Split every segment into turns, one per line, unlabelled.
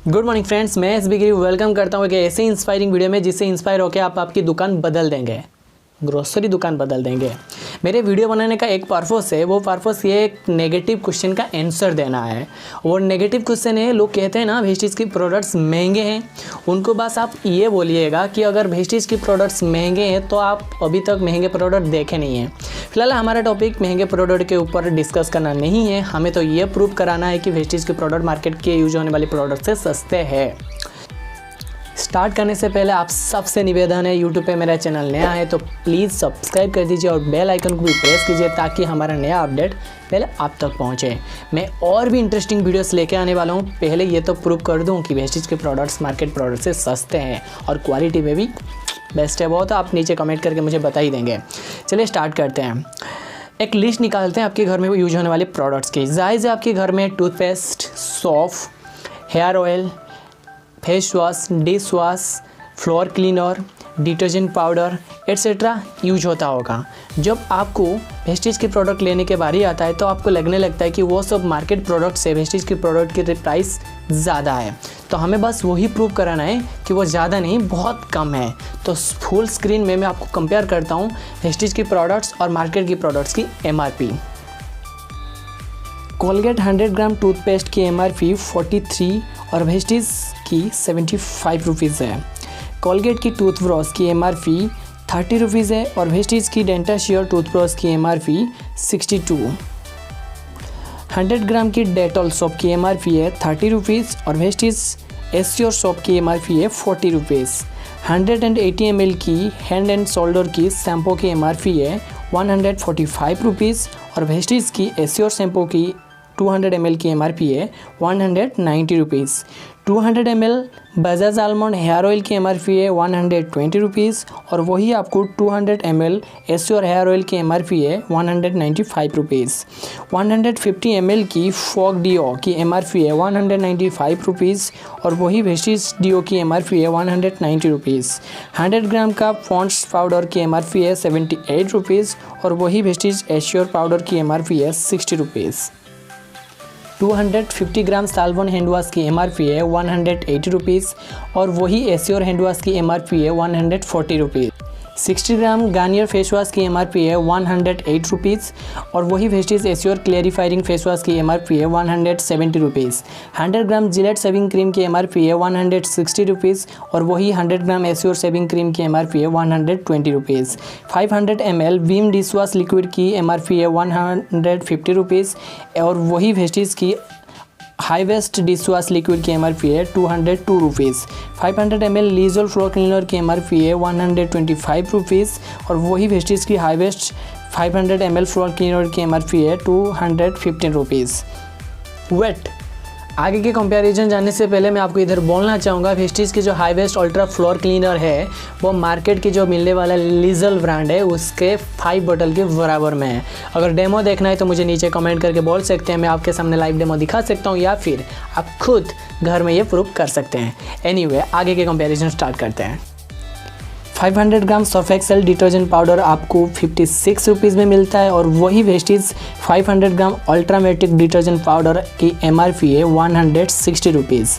Good morning friends, मैं S बिगरी welcome करता हूँ एक ऐसे इंस्पायरिंग वीडियो में जिससे इंस्पायर होकर आप आपकी दुकान बदल देंगे, ग्रोसरी दुकान बदल देंगे। मेरे वीडियो बनाने का एक पर्पस है, वो पर्पस ये एक नेगेटिव क्वेश्चन का आंसर देना है। वो नेगेटिव क्वेश्चन है, लोग कहते हैं ना वेस्टेज की प्रोडक्ट्स महंगे हैं, उनको बस आप ये बोलिएगा कि अगर वेस्टेज की प्रोडक्ट्स महंगे हैं तो आप अभी तक महंगे प्रोडक्ट देखे नहीं हैं। फिलहाल हमारा टॉपिक महंगे प्रोडक्ट के ऊपर डिस्कस करना नहीं है, हमें तो ये प्रूव कराना है कि वेस्टेज के प्रोडक्ट मार्केट के यूज होने वाली प्रोडक्ट से सस्ते हैं। स्टार्ट करने से पहले आप सबसे निवेदन है, यूट्यूब पे मेरा चैनल नया है तो प्लीज़ सब्सक्राइब कर दीजिए और बेल आइकन को भी प्रेस कीजिए ताकि हमारा नया अपडेट पहले आप तक पहुंचे। मैं और भी इंटरेस्टिंग वीडियोस लेके आने वाला हूं। पहले ये तो प्रूव कर दूं कि वेस्टेज के प्रोडक्ट्स मार्केट प्रोडक्ट से सस्ते हैं और क्वालिटी में भी बेस्ट है। वो तो आप नीचे कमेंट करके मुझे बता ही देंगे। चलिए स्टार्ट करते हैं। एक लिस्ट निकालते हैं आपके घर में यूज होने वाले प्रोडक्ट्स की। जायज़ है आपके घर में toothpaste, soap, hair oil, face wash, dish wash, floor cleaner, detergent powder etcetera use होता होगा। जब आपको वेस्टेज के प्रोडक्ट लेने के बारी आता है तो आपको लगने लगता है कि वो सब मार्केट प्रोडक्ट से वेस्टेज के प्रोडक्ट की प्राइस ज़्यादा है, तो हमें बस वही प्रूव कराना है कि वो ज़्यादा नहीं, बहुत कम है। तो फुल स्क्रीन में मैं आपको कंपेयर करता हूँ वेस्टेज की प्रोडक्ट्स और मार्केट की प्रोडक्ट्स की MRP। कोलगेट 100 ग्राम टूथपेस्ट की MRP 43 और वेस्टेज की 75 रुपीज़ है। कोलगेट की टूथब्रश की MRP 30 रुपीज़ है और वेस्टेज की डेंटाश्योर टूथब्रश की MRP 62। 100 ग्राम की डेटॉल सोप की MRP है 30 रुपीज़ और वेस्टेज एश्योर सोप की MRP है 40 रुपीज़। 180 ml की हैंड एंड शोल्डर की शैम्पू की MRP है 145 रुपीज़ और वेस्टेज की एश्योर शैम्पू की 200 ml की MRP है 190 rupees. 200 ml Bajaj almond hair oil की MRP है 120 रुपीज़ और वही आपको 200 ml एश्योर हेयर ऑयल की MRP है 195 रुपीज़। 150 ml की फॉग डिओ की MRP है 195 रुपीज़ और वही वेस्टेज डिओ की MRP है 190 रुपीज़। 100 ग्राम का पॉन्ड्स पाउडर की MRP है 78 रुपीज़ और वही वेस्टेज एश्योर पाउडर की MRP है 60 रुपीज़। 250 ग्राम साल्वन हैंड वॉश की MRP है 180 रुपीज़ और वही एश्योर हैंड वॉश की MRP है 140 रुपीज़। 60 ग्राम गार्नियर फेस वॉश की MRP है 108 रुपीज़ और वही wastage assure clarifying face wash की MRP है 170 रुपीज़। 100 ग्राम जिलेट शेविंग क्रीम की MRP है 160 रुपीज़ और वही 100 ग्राम एश्योर शेविंग क्रीम की MRP है 120 rupees. 500 ml Vim dish wash liquid की MRP है 150 रुपीज़ और वही वेस्टेज की high waist dish wash liquid की MRP है 202 रुपीज़। 500 ml लीजल फ्लोर क्लीनर की MRP है 125 रुपीज़ और वही वेस्टेज की high waist 500 ml floor cleaner की MRP है 215 रुपीज़। वेट आगे के कंपैरिजन जानने से पहले मैं आपको इधर बोलना चाहूँगा, वेस्टेज की जो high waist ultra floor cleaner है वो मार्केट की जो मिलने वाला लीजल ब्रांड है उसके 5 बोतल के बराबर में है। अगर डेमो देखना है तो मुझे नीचे कमेंट करके बोल सकते हैं, मैं आपके सामने लाइव डेमो दिखा सकता हूँ या फिर आप खुद घर में ये प्रूव कर सकते हैं। एनीवे आगे के कंपेरिजन स्टार्ट करते हैं। 500 ग्राम सर्फ एक्सेल डिटर्जेंट पाउडर आपको 56 रुपीज़ में मिलता है और वही वेस्टेज 500 ग्राम अल्ट्रामेटिक डिटर्जेंट पाउडर की MRP है 160 रुपीज़।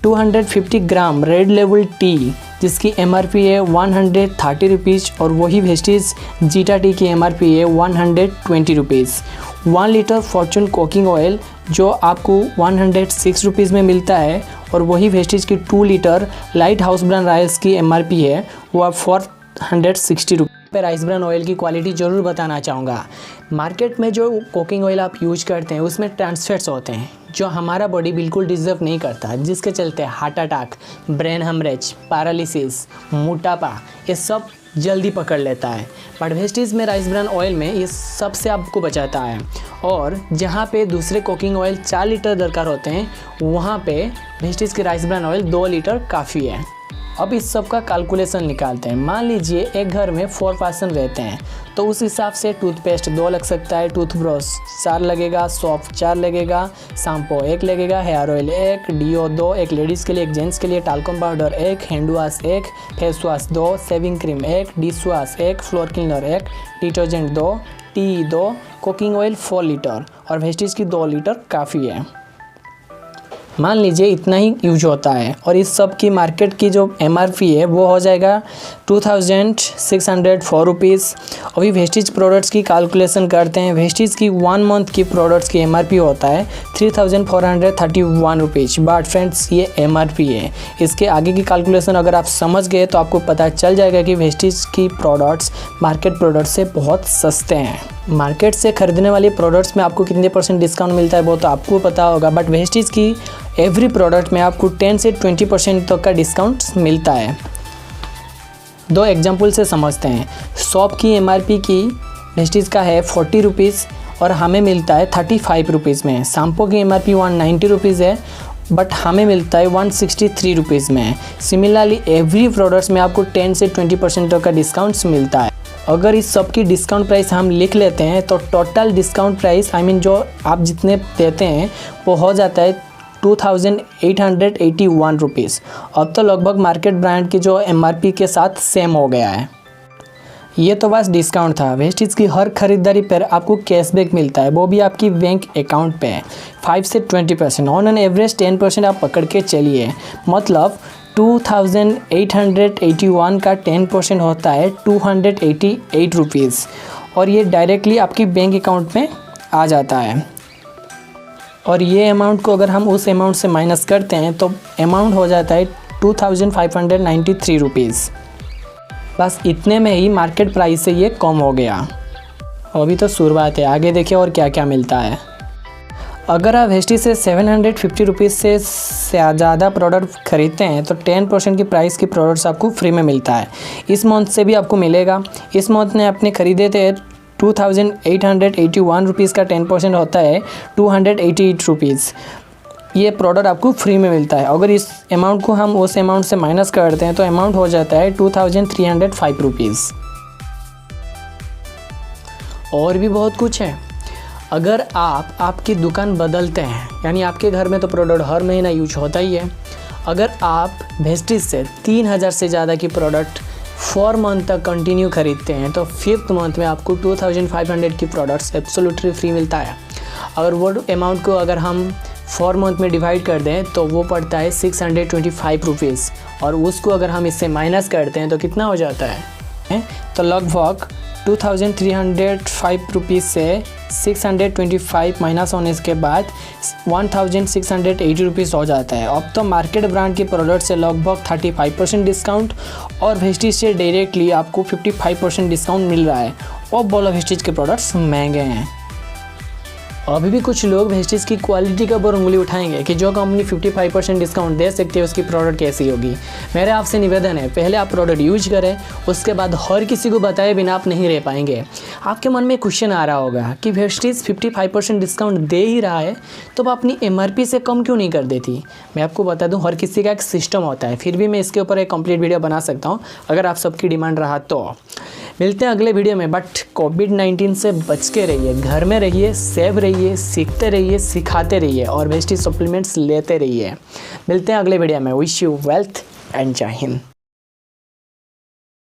250 ग्राम रेड लेवल टी जिसकी MRP है 130 रुपीज़ और वही वेस्टेज जीटा टी की MRP है 120 rupees. 1 litre Fortune cooking oil जो आपको 106 रुपीज़ में मिलता है और वही वेस्टेज की 2 litre light house brand rice की MRP है वो 460 रुपीज़। पे राइस ब्रांड ऑयल की क्वालिटी ज़रूर बताना चाहूँगा। मार्केट में जो कुकिंग ऑयल आप यूज करते हैं उसमें ट्रांसफैट्स होते हैं जो हमारा बॉडी बिल्कुल डिज़र्व नहीं करता, जिसके चलते heart attack, brain hemorrhage, paralysis, मोटापा ये सब जल्दी पकड़ लेता है। बट वेस्टेज में राइस ब्रांड ऑयल में ये सब से आपको बचाता है और जहाँ पे दूसरे कुकिंग ऑयल 4 लीटर दरकार होते हैं वहाँ पे वेस्टेज की राइस ब्रांड ऑयल 2 लीटर काफ़ी है। अब इस सब का कैलकुलेशन निकालते हैं। मान लीजिए एक घर में 4 पर्सन रहते हैं तो उस हिसाब से टूथपेस्ट 2 लग सकता है, टूथब्रश 4 लगेगा, सॉप 4 लगेगा, शैम्पू 1 लगेगा, हेयर ऑयल 1, डिओ 2, एक लेडीज़ के लिए, एक जेंट्स के लिए, talcum powder 1, hand wash 1, face wash 2, shaving cream 1, dish wash 1, floor cleaner 1, detergent 2, T 2, cooking oil 4 litre और वेस्टेज की 2 लीटर काफ़ी है। मान लीजिए इतना ही यूज होता है और इस सब की मार्केट की जो MRP है वो हो जाएगा 2604 रुपीज़। अभी वेस्टीज प्रोडक्ट्स की कैलकुलेशन करते हैं। वेस्टीज की 1 मंथ की प्रोडक्ट्स की MRP होता है 3431 रुपीज़। बट फ्रेंड्स ये MRP है, इसके आगे की कैलकुलेशन अगर आप समझ गए तो आपको पता चल जाएगा कि वेस्टीज की प्रोडक्ट्स मार्केट प्रोडक्ट्स से बहुत सस्ते हैं। मार्केट से खरीदने वाली प्रोडक्ट्स में आपको कितने % डिस्काउंट मिलता है वो तो आपको पता होगा, बट वेस्टीज की एवरी प्रोडक्ट में आपको 10 से 20% तक का डिस्काउंट मिलता है। दो एग्जांपल से समझते हैं। सॉप की MRP की वेस्टीज का है 40 रुपीज़ और हमें मिलता है 35 रुपीज़ में। शैम्पू की MRP 190 रुपीज़ है बट हमें मिलता है 163 रुपीज़ में। सिमिलरली एवरी प्रोडक्ट्स में आपको 10 से 20% तक का डिस्काउंट्स मिलता है। अगर इस सब की डिस्काउंट प्राइस हम लिख लेते हैं तो टोटल डिस्काउंट प्राइस जो आप जितने देते हैं वो हो जाता है 2881 रुपीज़। अब तो लगभग मार्केट ब्रांड की जो MRP के साथ सेम हो गया है। ये तो बस डिस्काउंट था। वेस्टीज की हर खरीदारी पर आपको कैशबैक मिलता है, वो भी आपकी बैंक अकाउंट पे है 5 से 20%। ऑन एन एवरेज 10% आप पकड़ के चलिए, मतलब 2881 का 10% होता है 288 रुपीज़ और ये डायरेक्टली आपकी बैंक अकाउंट में आ जाता है। और ये अमाउंट को अगर हम उस अमाउंट से माइनस करते हैं तो अमाउंट हो जाता है 2593 रुपीज़। बस इतने में ही मार्केट प्राइस से ये कम हो गया। अभी तो शुरुआत है, आगे देखिए और क्या क्या मिलता है। अगर आप वेस्टीज से 750 रुपीज़ से ज़्यादा प्रोडक्ट खरीदते हैं तो 10% की प्राइस की प्रोडक्ट्स आपको फ्री में मिलता है। इस मंथ से भी आपको मिलेगा। इस मंथ ने अपने खरीदे थे 2881 रुपीज़ का 10% होता है 288 रुपीज़। ये प्रोडक्ट आपको फ्री में मिलता है। अगर इस अमाउंट को हम उस अमाउंट से माइनस करते हैं तो अमाउंट हो जाता है 2305 रुपीज़। और भी बहुत कुछ है। अगर आप आपकी दुकान बदलते हैं, यानी आपके घर में तो प्रोडक्ट हर महीना यूज होता ही है, अगर आप वेस्टीज से 3000 से ज़्यादा की प्रोडक्ट 4 मंथ तक कंटिन्यू खरीदते हैं तो 5th मंथ में आपको 2500 की प्रोडक्ट्स एब्सोल्युटली फ्री मिलता है। और वो अमाउंट को अगर हम 4 मंथ में डिवाइड कर दें तो वो पड़ता है 625 रुपीज़ और उसको अगर हम इससे माइनस करते हैं तो कितना हो जाता है तो लगभग 2305 रुपीज़ से 625 माइनस होने के बाद 1680 रुपीज़ हो जाता है। अब तो मार्केट ब्रांड के प्रोडक्ट से लगभग 35% डिस्काउंट और वेस्टीज से डायरेक्टली आपको 55% डिस्काउंट मिल रहा है। और बोलो वेस्टीज के प्रोडक्ट्स महंगे हैं। अभी भी कुछ लोग वेस्टीज की क्वालिटी के ऊपर उंगली उठाएंगे कि जो कंपनी 55% डिस्काउंट दे सकती है उसकी प्रोडक्ट कैसी होगी। मेरे आपसे निवेदन है, पहले आप प्रोडक्ट यूज करें, उसके बाद हर किसी को बताए बिना आप नहीं रह पाएंगे। आपके मन में क्वेश्चन आ रहा होगा कि वेस्टीज 55% डिस्काउंट दे ही रहा है तो वह अपनी MRP से कम क्यों नहीं कर देती। मैं आपको बता दूँ, हर किसी का एक सिस्टम होता है, फिर भी मैं इसके ऊपर एक कंप्लीट वीडियो बना सकता हूँ अगर आप सबकी डिमांड रहा तो। मिलते हैं अगले वीडियो में, बट कोविड-19 से बच के रहिए, घर में रहिए, सेफ रहिए, सीखते रहिए, सिखाते रहिए और वेस्टीज सप्लीमेंट्स लेते रहिए। मिलते हैं अगले वीडियो में। विश यू वेल्थ एंड जय हिंद।